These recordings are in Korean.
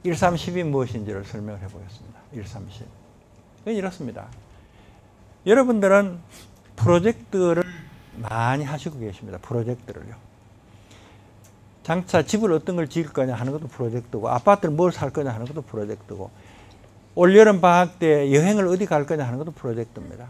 130이 무엇인지를 설명을 해보겠습니다. 130. 이렇습니다. 여러분들은 프로젝트를 많이 하시고 계십니다. 프로젝트를요. 장차 집을 어떤 걸 지을 거냐 하는 것도 프로젝트고, 아파트를 뭘 살 거냐 하는 것도 프로젝트고, 올여름 방학 때 여행을 어디 갈 거냐 하는 것도 프로젝트입니다.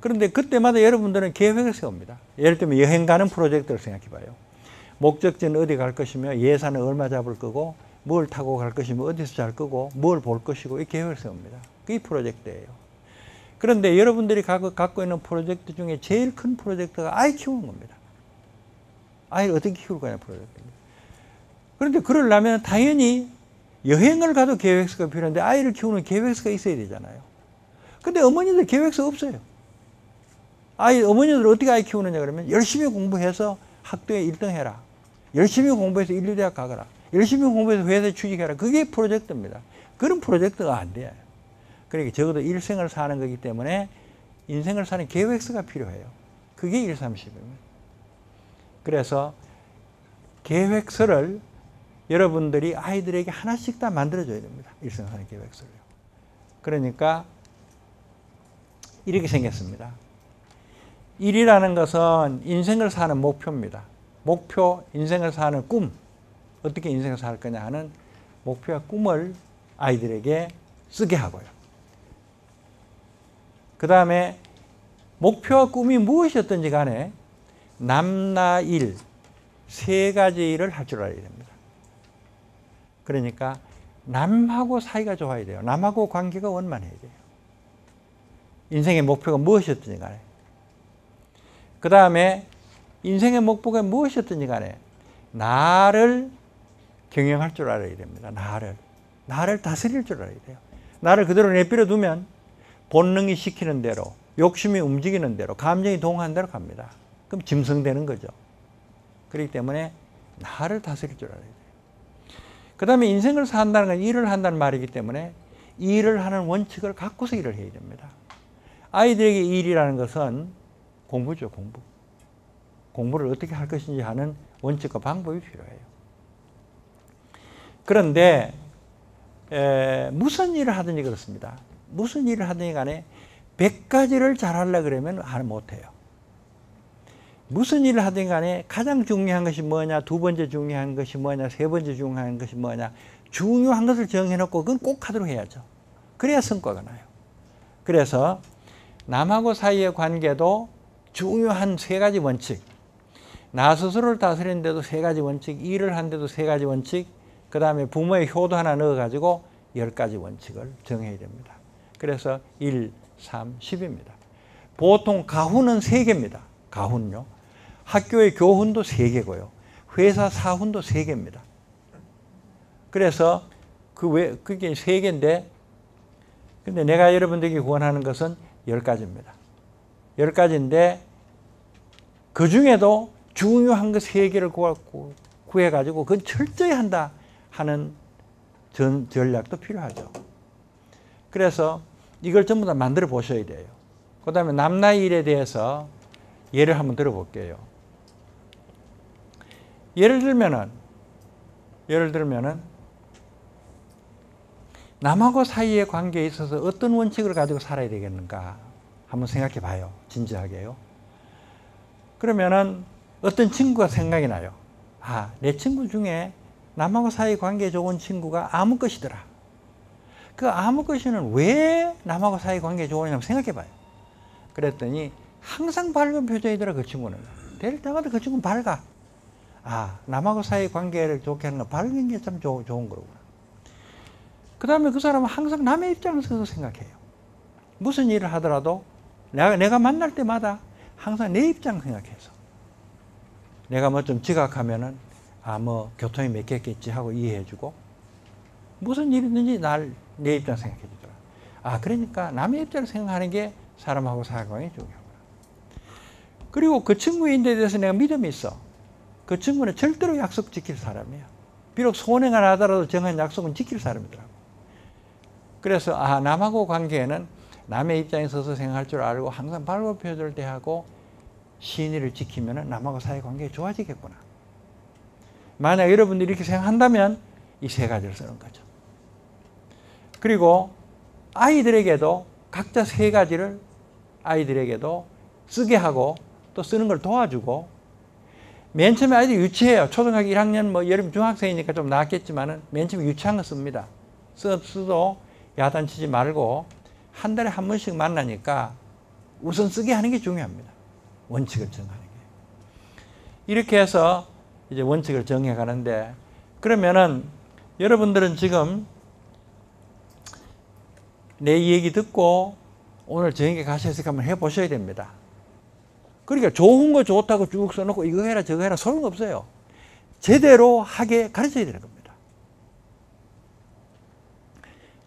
그런데 그때마다 여러분들은 계획을 세웁니다. 예를 들면 여행 가는 프로젝트를 생각해 봐요. 목적지는 어디 갈 것이며, 예산은 얼마 잡을 거고, 뭘 타고 갈 것이며, 어디서 잘 거고, 뭘 볼 것이고, 이 계획을 세웁니다. 그게 프로젝트예요. 그런데 여러분들이 갖고 있는 프로젝트 중에 제일 큰 프로젝트가 아이 키우는 겁니다. 아이를 어떻게 키울 거냐 프로젝트입니다. 그런데 그러려면 당연히 여행을 가도 계획서가 필요한데 아이를 키우는 계획서가 있어야 되잖아요. 근데 어머니들 계획서 없어요. 어머니들 어떻게 아이 키우느냐 그러면 열심히 공부해서 학교에 1등 해라. 열심히 공부해서 인류대학 가거라. 열심히 공부해서 회사에 취직해라. 그게 프로젝트입니다. 그런 프로젝트가 안 돼요. 그러니까 적어도 일생을 사는 거기 때문에 인생을 사는 계획서가 필요해요. 그게 130입니다. 그래서 계획서를 여러분들이 아이들에게 하나씩 다 만들어줘야 됩니다. 일생 사는 계획서를요. 그러니까 이렇게 생겼습니다. 일이라는 것은 인생을 사는 목표입니다. 목표, 인생을 사는 꿈. 어떻게 인생을 살 거냐 하는 목표와 꿈을 아이들에게 쓰게 하고요. 그 다음에 목표와 꿈이 무엇이었든지 간에 남나일 세 가지 일을 할 줄 알아야 됩니다. 그러니까 남하고 사이가 좋아야 돼요. 남하고 관계가 원만해야 돼요. 인생의 목표가 무엇이었든지 간에. 그 다음에 인생의 목표가 무엇이었든지 간에 나를 경영할 줄 알아야 됩니다. 나를 다스릴 줄 알아야 돼요. 나를 그대로 내버려 두면 본능이 시키는 대로, 욕심이 움직이는 대로, 감정이 동하는 대로 갑니다. 그럼 짐승되는 거죠. 그렇기 때문에 나를 다스릴 줄 알아야 돼요. 그 다음에 인생을 산다는 건 일을 한다는 말이기 때문에 일을 하는 원칙을 갖고서 일을 해야 됩니다. 아이들에게 일이라는 것은 공부죠, 공부. 공부를 어떻게 할 것인지 하는 원칙과 방법이 필요해요. 그런데 무슨 일을 하든지 그렇습니다. 무슨 일을 하든지 간에 100가지를 잘하려고 그러면 못해요. 무슨 일을 하든 간에 가장 중요한 것이 뭐냐, 두 번째 중요한 것이 뭐냐, 세 번째 중요한 것이 뭐냐, 중요한 것을 정해놓고 그건 꼭 하도록 해야죠. 그래야 성과가 나요. 그래서 남하고 사이의 관계도 중요한 세 가지 원칙, 나 스스로를 다스리는데도 세 가지 원칙, 일을 하는데도 세 가지 원칙, 그 다음에 부모의 효도 하나 넣어가지고 10가지 원칙을 정해야 됩니다. 그래서 1, 3, 10입니다. 보통 가훈은 3개입니다. 가훈요. 학교의 교훈도 3개고요. 회사 사훈도 3개입니다. 그래서 그게 3개인데, 근데 내가 여러분들에게 권하는 것은 10가지입니다. 10가지인데, 그 중에도 중요한 거 3개를 구해가지고 그건 철저히 한다 하는 전략도 필요하죠. 그래서 이걸 전부 다 만들어 보셔야 돼요. 그 다음에 남나일에 대해서 예를 한번 들어볼게요. 예를 들면은 남하고 사이의 관계에 있어서 어떤 원칙을 가지고 살아야 되겠는가 한번 생각해 봐요. 진지하게요. 그러면은 어떤 친구가 생각이 나요. 내 친구 중에 남하고 사이 관계에 좋은 친구가 아무 것이더라. 그 아무 것이는 왜 남하고 사이 관계에 좋으냐고 생각해 봐요. 그랬더니 항상 밝은 표정이더라. 그 친구는. 될 때마다 그 친구는 밝아. 남하고 사이 관계를 좋게 하는 건 밝은 게 참 좋은 거구나. 그 다음에 그 사람은 항상 남의 입장에서 생각해요. 무슨 일을 하더라도 내가 만날 때마다 항상 내 입장 생각해서 내가 뭐 좀 지각하면은 교통이 막혔겠지 하고 이해해주고 무슨 일이든지 내 입장 생각해주더라. 그러니까 남의 입장을 생각하는 게 사람하고 사회관계에 중요하구나. 그리고 그 친구에 대해서 내가 믿음이 있어. 그 친구는 절대로 약속 지킬 사람이야. 비록 손해가 나더라도 정한 약속은 지킬 사람이더라고. 그래서 남하고 관계에는 남의 입장에 서서 생각할 줄 알고 항상 밝은 표정을 대하고 신의를 지키면 남하고 사회 관계가 좋아지겠구나. 만약 여러분들이 이렇게 생각한다면 이 세 가지를 쓰는 거죠. 그리고 아이들에게도 각자 세 가지를 아이들에게도 쓰게 하고 또 쓰는 걸 도와주고, 맨 처음에 아이들이 유치해요. 초등학교 1학년 뭐 여름 중학생이니까 좀 낫겠지만은 맨 처음에 유치한 거 씁니다. 써도 야단치지 말고 한 달에 한 번씩 만나니까 우선 쓰게 하는 게 중요합니다. 원칙을 정하는 게. 이렇게 해서 이제 원칙을 정해 가는데, 그러면은 여러분들은 지금 내 얘기 듣고 오늘 저녁에 가셔서 한번 해보셔야 됩니다. 그러니까 좋은 거 좋다고 쭉 써놓고 이거 해라 저거 해라 소용없어요. 제대로 하게 가르쳐야 되는 겁니다.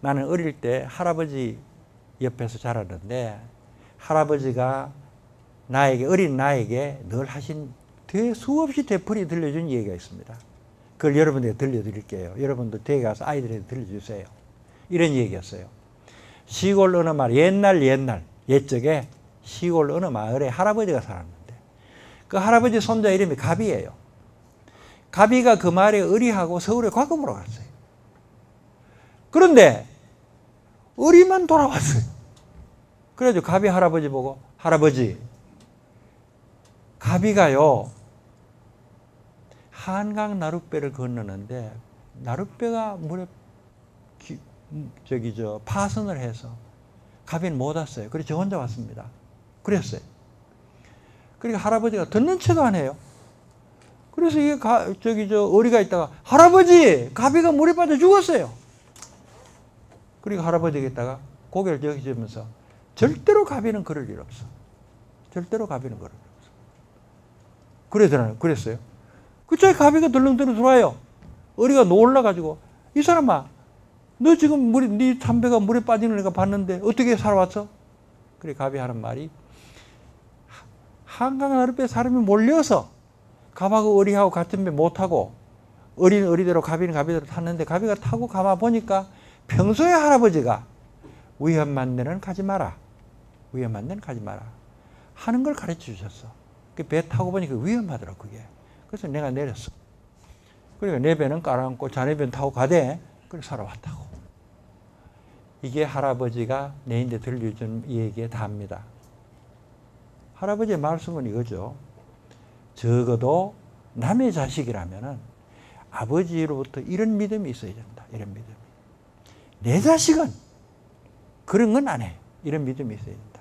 나는 어릴 때 할아버지 옆에서 자랐는데, 할아버지가 어린 나에게 늘 하신 수없이 되풀이 들려준 얘기가 있습니다. 그걸 여러분들에게 들려드릴게요. 여러분도 댁에 가서 아이들에게 들려주세요. 이런 얘기였어요. 시골 어느 마을, 옛적에 시골 어느 마을에 할아버지가 살았는데, 그 할아버지 손자 이름이 가비예요. 가비가 그 마을에 의리하고 서울에 과금으로 갔어요. 그런데 의리만 돌아왔어요. 그래서 가비 할아버지 보고, 할아버지, 가비가요 한강 나룻배를 건너는데 나룻배가 물에 파선을 해서 가비는 못 왔어요. 그래서 저 혼자 왔습니다. 그랬어요. 그러니까 할아버지가 듣는 채도 안 해요. 그래서 이게 어리가 있다가, 할아버지, 가비가 물에 빠져 죽었어요. 그러니까 할아버지가 있다가 고개를 저기면서, 절대로 가비는 그럴 일 없어. 절대로 가비는 그럴 일 없어. 그랬어요. 그쪽에 가비가 덜렁덜렁 들어와요. 어리가 놀라가지고, 이 사람아, 너 지금 네 담배가 물에 빠지는 애가 봤는데 어떻게 살아왔어? 그래 가비 하는 말이, 한강 나룻배에 사람이 몰려서 가봐고 어리하고 같은 배 못 타고, 어리는 어리대로 가비는 가비대로 탔는데, 가비가 타고 가봐 보니까 평소에 할아버지가 위험한 데는 가지 마라, 위험한 데는 가지 마라 하는 걸 가르쳐 주셨어. 배 타고 보니까 위험하더라고 그게. 그래서 내가 내렸어. 그러니까 내 배는 깔아앉고 자네 배는 타고 가대. 그래서 살아왔다고. 이게 할아버지가 내인데 들려준 얘기에 답니다. 할아버지의 말씀은 이거죠. 적어도 남의 자식이라면은 아버지로부터 이런 믿음이 있어야 된다. 이런 믿음이. 내 자식은 그런 건 안 해. 이런 믿음이 있어야 된다.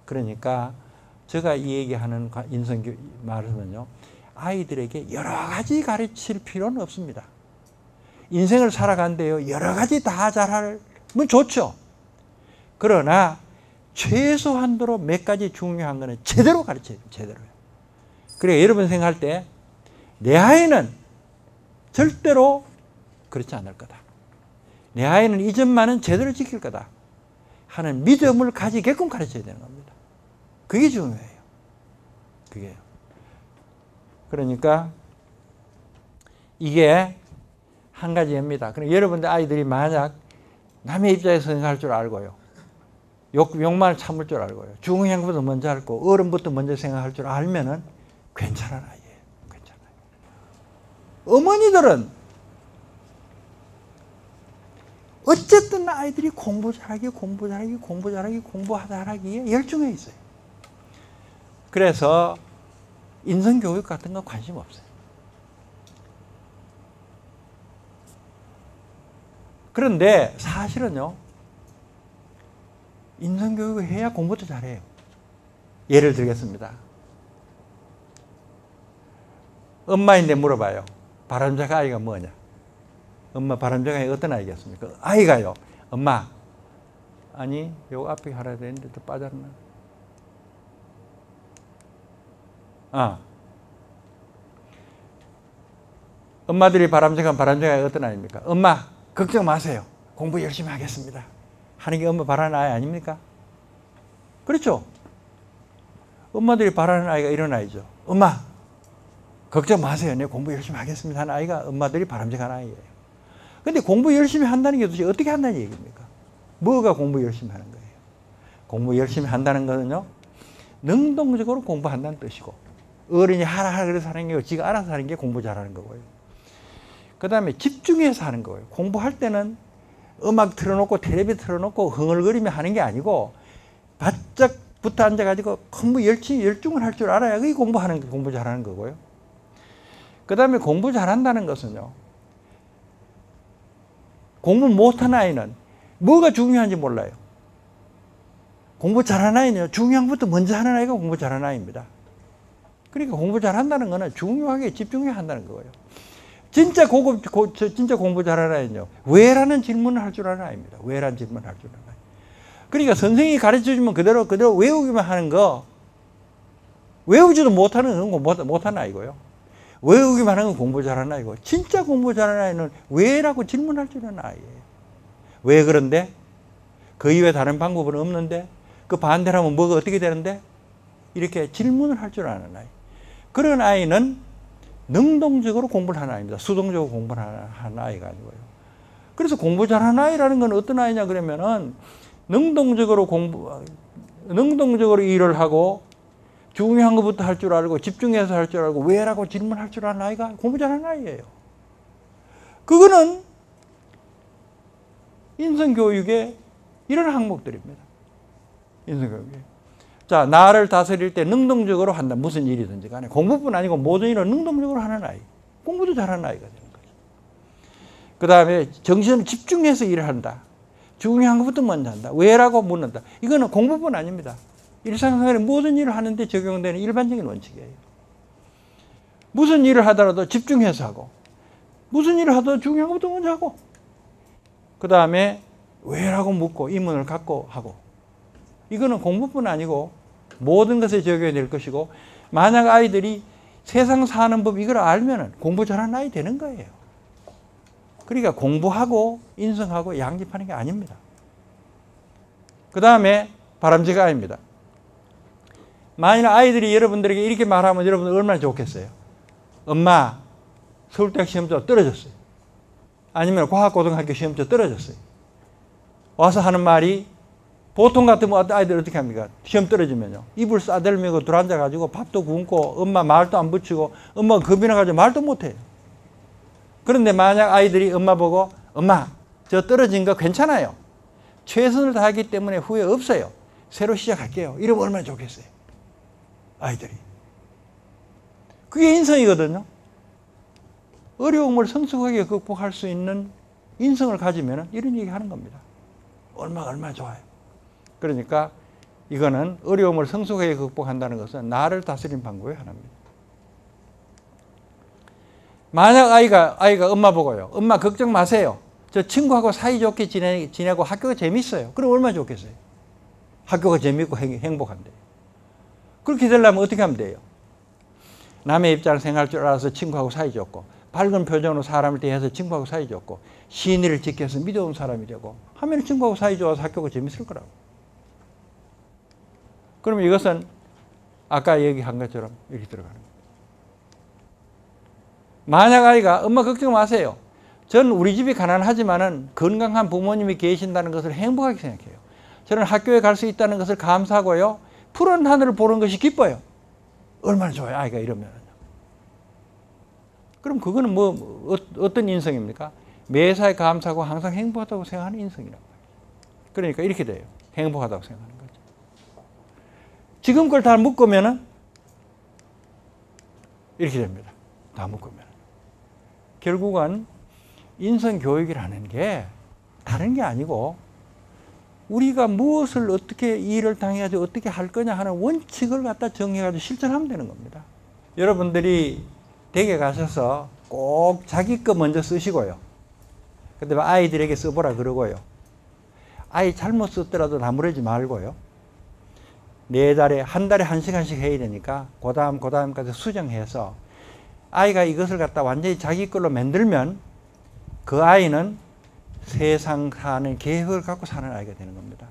그러니까 제가 이 얘기하는 인성교육 말씀은요, 아이들에게 여러 가지 가르칠 필요는 없습니다. 인생을 살아간대요. 여러 가지 다 잘하면 좋죠. 그러나 최소한도로 몇 가지 중요한 거는 제대로 가르쳐야 돼요. 제대로요. 그래 여러분 생각할 때 내 아이는 절대로 그렇지 않을 거다. 내 아이는 이 점만은 제대로 지킬 거다 하는 믿음을 가지게끔 가르쳐야 되는 겁니다. 그게 중요해요. 그게요. 그러니까 이게 한 가지입니다. 그럼 여러분들 아이들이 만약 남의 입장에서 생각할 줄 알고요, 욕만을 참을 줄 알고요, 중형부터 먼저 알고 어른부터 먼저 생각할 줄 알면은 괜찮은 아이예요. 괜찮아요. 어머니들은 어쨌든 아이들이 공부 잘하기에 열중해 있어요. 그래서 인성교육 같은 거 관심 없어요. 그런데 사실은요, 인성교육을 해야 공부도 잘해요. 예를 들겠습니다. 엄마인데 물어봐요. 바람잡이 아이가 뭐냐? 엄마 바람잡이 아이가 어떤 아이겠습니까? 아이가요, 엄마, 아니 요 앞에 하나 되는데 또 빠졌나? 엄마들이 바람잡이 아이가 어떤 아이입니까? 엄마 걱정 마세요. 공부 열심히 하겠습니다. 하는 게 엄마 바라는 아이 아닙니까? 그렇죠? 엄마들이 바라는 아이가 이런 아이죠. 엄마 걱정 마세요. 내가 공부 열심히 하겠습니다 하는 아이가 엄마들이 바람직한 아이예요. 근데 공부 열심히 한다는 게 도대체 어떻게 한다는 얘기입니까? 뭐가 공부 열심히 하는 거예요? 공부 열심히 한다는 거는요, 능동적으로 공부한다는 뜻이고, 어른이 하라 그래서 하는 게 지가 알아서 하는 게 공부 잘하는 거고요. 그 다음에 집중해서 하는 거예요. 공부할 때는 음악 틀어놓고 텔레비 틀어놓고 흥얼거리며 하는 게 아니고 바짝 붙어 앉아가지고 공부 열중을 할 줄 알아야 그게 공부 잘하는 거고요. 그 다음에 공부 잘한다는 것은요, 공부 못한 아이는 뭐가 중요한지 몰라요. 공부 잘하는 아이는요, 중요한 것부터 먼저 하는 아이가 공부 잘하는 아이입니다. 그러니까 공부 잘한다는 거는 중요하게 집중해야 한다는 거예요. 진짜 진짜 공부 잘하는 아이는요, 왜라는 질문을 할 줄 아는 아이입니다. 왜라는 질문을 할 줄 아는 아이. 그러니까 선생님이 가르쳐주면 그대로 외우기만 하는 거, 외우지도 못하는 건 못하는 아이고요. 외우기만 하는 건 공부 잘하는 아이고, 진짜 공부 잘하는 아이는 왜라고 질문할 줄 아는 아이예요. 왜 그런데? 그 이외에 다른 방법은 없는데? 그 반대로 하면 뭐가 어떻게 되는데? 이렇게 질문을 할 줄 아는 아이. 그런 아이는 능동적으로 공부를 하는 아이입니다. 수동적으로 공부를 하는 아이가 아니고요. 그래서 공부 잘하는 아이라는 건 어떤 아이냐 그러면은 능동적으로 일을 하고 중요한 것부터 할 줄 알고 집중해서 할 줄 알고 왜라고 질문할 줄 아는 아이가 공부 잘하는 아이예요. 그거는 인성교육의 이런 항목들입니다. 인성교육에. 자, 나를 다스릴 때 능동적으로 한다. 무슨 일이든지 간에. 공부뿐 아니고 모든 일을 능동적으로 하는 아이. 공부도 잘하는 아이가 되는 거죠. 그 다음에 정신을 집중해서 일을 한다. 중요한 것부터 먼저 한다. 왜라고 묻는다. 이거는 공부뿐 아닙니다. 일상생활에 모든 일을 하는데 적용되는 일반적인 원칙이에요. 무슨 일을 하더라도 집중해서 하고, 무슨 일을 하더라도 중요한 것부터 먼저 하고, 그 다음에 왜라고 묻고 의문을 갖고 하고. 이거는 공부뿐 아니고 모든 것에 적용이 될 것이고, 만약 아이들이 세상 사는 법 이걸 알면은 공부 잘하는 아이 되는 거예요. 그러니까 공부하고 인성하고 양립하는 게 아닙니다. 그 다음에 바람직한 아이입니다. 만일 아이들이 여러분들에게 이렇게 말하면 여러분들 얼마나 좋겠어요? 엄마, 서울대학 시험자 떨어졌어요. 아니면 과학고등학교 시험자 떨어졌어요. 와서 하는 말이, 보통 같으면 아이들 어떻게 합니까? 시험 떨어지면요, 이불 싸들면서 들어앉아가지고 밥도 굶고 엄마 말도 안 붙이고 엄마가 겁이 나가지고 말도 못해요. 그런데 만약 아이들이 엄마 보고, 엄마, 저 떨어진 거 괜찮아요. 최선을 다하기 때문에 후회 없어요. 새로 시작할게요. 이러면 얼마나 좋겠어요. 아이들이. 그게 인성이거든요. 어려움을 성숙하게 극복할 수 있는 인성을 가지면 이런 얘기 하는 겁니다. 얼마나 좋아요. 그러니까 이거는 어려움을 성숙하게 극복한다는 것은 나를 다스리는 방법의 하나입니다. 만약 아이가 엄마 보고요, 엄마 걱정 마세요. 저 친구하고 사이좋게 지내고 학교가 재밌어요. 그럼 얼마나 좋겠어요. 학교가 재밌고 행복한데. 그렇게 되려면 어떻게 하면 돼요? 남의 입장을 생각할 줄 알아서 친구하고 사이좋고, 밝은 표정으로 사람을 대해서 친구하고 사이좋고, 신의를 지켜서 믿어온 사람이 되고 하면 친구하고 사이좋아서 학교가 재밌을 거라고. 그러면 이것은 아까 얘기한 것처럼 이렇게 들어가는 거예요. 만약 아이가 엄마 걱정 마세요. 저는 우리 집이 가난하지만은 건강한 부모님이 계신다는 것을 행복하게 생각해요. 저는 학교에 갈 수 있다는 것을 감사하고요, 푸른 하늘을 보는 것이 기뻐요. 얼마나 좋아요, 아이가 이러면. 그럼 그거는 어떤 인성입니까? 매사에 감사하고 항상 행복하다고 생각하는 인성이라고. 그러니까 이렇게 돼요. 행복하다고 생각하는 거죠. 지금 걸 다 묶으면은 이렇게 됩니다. 다 묶으면. 결국은 인성교육이라는 게 다른 게 아니고, 우리가 무엇을 어떻게 일을 당해가지고 어떻게 할 거냐 하는 원칙을 갖다 정해가지고 실천하면 되는 겁니다. 여러분들이 댁에 가셔서 꼭 자기 거 먼저 쓰시고요. 그 다음에 아이들에게 써보라 그러고요. 아이 잘못 썼더라도 나무라지 말고요. 한 달에 1시간씩 해야 되니까 그 다음까지 수정해서 아이가 이것을 갖다 완전히 자기 걸로 만들면 그 아이는 세상 사는 계획을 갖고 사는 아이가 되는 겁니다.